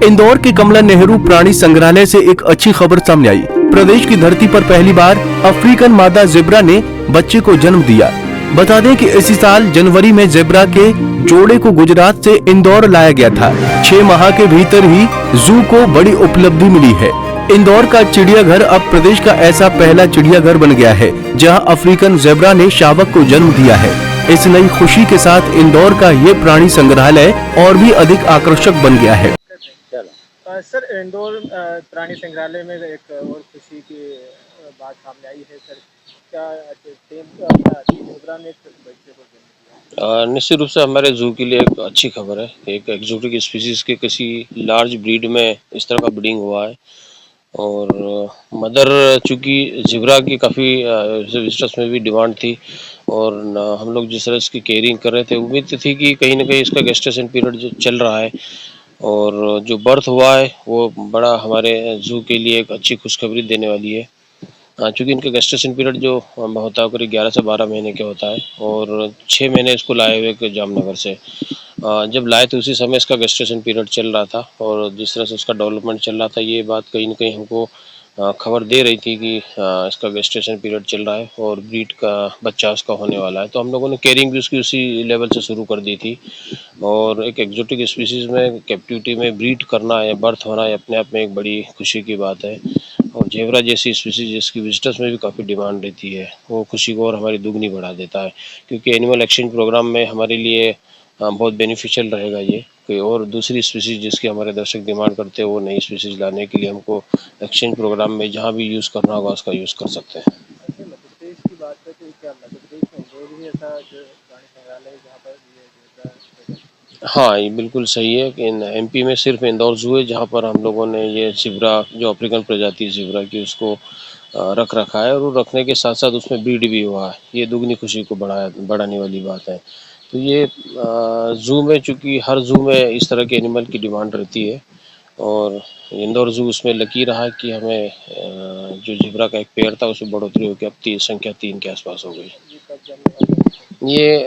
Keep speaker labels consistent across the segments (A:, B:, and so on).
A: इंदौर के कमला नेहरू प्राणी संग्रहालय से एक अच्छी खबर सामने आई। प्रदेश की धरती पर पहली बार अफ्रीकन मादा जेब्रा ने बच्चे को जन्म दिया। बता दें कि इसी साल जनवरी में जेब्रा के जोड़े को गुजरात से इंदौर लाया गया था। 6 माह के भीतर ही जू को बड़ी उपलब्धि मिली है। इंदौर का चिड़ियाघर अब प्रदेश का ऐसा पहला चिड़ियाघर बन गया है जहां अफ्रीकन जेब्रा ने शावक को जन्म दिया है। इस नई खुशी के साथ इंदौर का ये प्राणी संग्रहालय और भी अधिक आकर्षक बन गया है।
B: सर, इंदौर प्राणी संग्रहालय में एक और खुशी की बात सामने आई है सर, क्या जेब्रा ने बच्चे को जन्म दिया?
C: निश्चित रूप से हमारे जू के लिए एक अच्छी खबर है। एक एक्जोटिक स्पीसीज के किसी लार्ज ब्रीड में इस तरह का ब्रीडिंग हुआ है और मदर चूँकि जेब्रा की काफ़ी विजिटर्स में भी डिमांड थी और हम लोग जिस तरह इसकी केयरिंग कर रहे थे, उम्मीद थी कि कहीं ना कहीं इसका गेस्टेशन पीरियड जो चल रहा है और जो बर्थ हुआ है वो बड़ा हमारे जू के लिए एक अच्छी खुशखबरी देने वाली है। चूँकि इनका गेस्टेशन पीरियड जो होता है करीब 11 से 12 महीने का होता है और 6 महीने इसको लाए हुए जामनगर से। जब लाए तो उसी समय इसका गेस्टेशन पीरियड चल रहा था और जिस तरह से उसका डेवलपमेंट चल रहा था, ये बात कहीं ना कहीं हमको खबर दे रही थी कि इसका गेस्टेशन पीरियड चल रहा है और ब्रीड का बच्चा उसका होने वाला है। तो हम लोगों ने केयरिंग भी उसकी उसी लेवल से शुरू कर दी थी और एक एक्जोटिक स्पीसीज़ में कैप्टिविटी में ब्रीड करना या बर्थ होना अपने आप में एक बड़ी खुशी की बात है। और जेब्रा जैसी स्पीसीज जिसकी विजिटर्स में भी काफ़ी डिमांड रहती है, वो खुशी को और हमारी दुगनी बढ़ा देता है, क्योंकि एनिमल एक्सचेंज प्रोग्राम में हमारे लिए बहुत बेनिफिशियल रहेगा ये। कोई और दूसरी स्पीसीज जिसकी हमारे दर्शक डिमांड करते हैं वो नई स्पीसीज लाने के लिए हमको एक्सचेंज प्रोग्राम में जहाँ भी यूज़ करना होगा उसका यूज़ कर सकते हैं।
B: मध्य प्रदेश की बात करें तो क्या मध्य प्रदेश में इंदौर भी ऐसा जो प्राणी संग्रहालय है जहाँ पर ये जेब्रा?
C: हाँ, ये बिल्कुल सही है कि एमपी में सिर्फ इंदौर जू है जहाँ पर हम लोगों ने ये जेब्रा जो अफ्रीकन प्रजाति जेब्रा की उसको रख रखा है और वो रखने के साथ साथ उसमें ब्रीड भी हुआ है। ये दुगनी खुशी को बढ़ाने वाली बात है। तो ये जू में चूँकि हर जू में इस तरह के एनिमल की डिमांड रहती है और इंदौर जू उसमें लकी रहा कि हमें जो जेब्रा का एक पेयर था उसमें बढ़ोतरी होकर अब संख्या 3 के आसपास हो गई। ये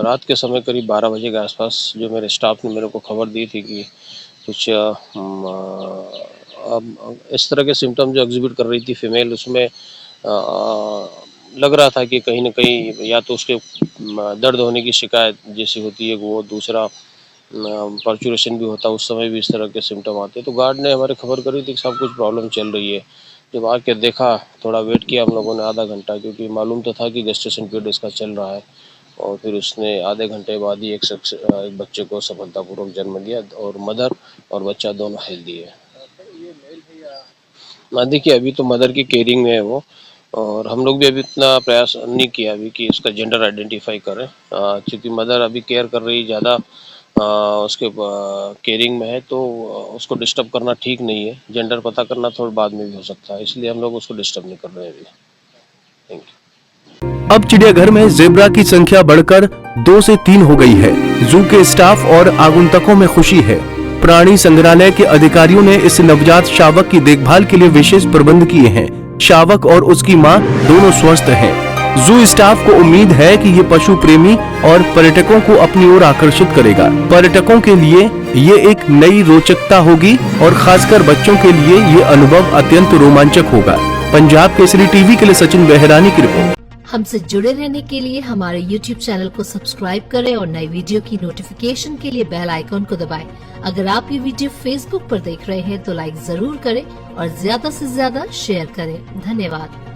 C: रात के समय करीब 12 बजे के आसपास जो मेरे स्टाफ ने मेरे को खबर दी थी कि कुछ इस तरह के सिम्टम जो एग्जिबिट कर रही थी फीमेल, उसमें लग रहा था कि कहीं ना कहीं या तो उसके दर्द होने की शिकायत जैसी होती है, वो दूसरा पर्चुरेशन भी होता है, उस समय भी इस तरह के सिम्टम आते हैं। तो गार्ड ने हमारे खबर करी थी कि सब कुछ प्रॉब्लम चल रही है। जब आके देखा, थोड़ा वेट किया हम लोगों ने आधा घंटा, क्योंकि मालूम तो था कि गेस्टेशन पीरियड इसका चल रहा है और फिर उसने आधे घंटे बाद ही एक बच्चे को सफलतापूर्वक जन्म दिया और मदर और बच्चा दोनों हेल्दी है। देखिए, अभी तो मदर की केयरिंग में है वो और हम लोग भी अभी इतना प्रयास नहीं किया अभी कि इसका जेंडर आइडेंटिफाई करें, क्योंकि मदर अभी केयर कर रही ज़्यादा उसके केयरिंग में है, तो उसको डिस्टर्ब करना ठीक नहीं है। जेंडर पता करना थोड़ा बाद में भी हो सकता है, इसलिए हम लोग उसको डिस्टर्ब नहीं कर रहे हैं अभी। Thank you.
A: अब चिड़ियाघर में जेब्रा की संख्या बढ़कर 2 से 3 हो गई है। जू के स्टाफ और आगंतुकों में खुशी है। प्राणी संग्रहालय के अधिकारियों ने इस नवजात शावक की देखभाल के लिए विशेष प्रबंध किए हैं। शावक और उसकी मां दोनों स्वस्थ हैं। जू स्टाफ को उम्मीद है कि ये पशु प्रेमी और पर्यटकों को अपनी ओर आकर्षित करेगा। पर्यटकों के लिए ये एक नई रोचकता होगी और खासकर बच्चों के लिए ये अनुभव अत्यंत रोमांचक होगा। पंजाब केसरी टीवी के लिए सचिन बेहरानी की रिपोर्ट।
D: हमसे जुड़े रहने के लिए हमारे YouTube चैनल को सब्सक्राइब करें और नई वीडियो की नोटिफिकेशन के लिए बेल आइकॉन को दबाएं। अगर आप ये वीडियो Facebook पर देख रहे हैं तो लाइक जरूर करें और ज्यादा से ज्यादा शेयर करें। धन्यवाद।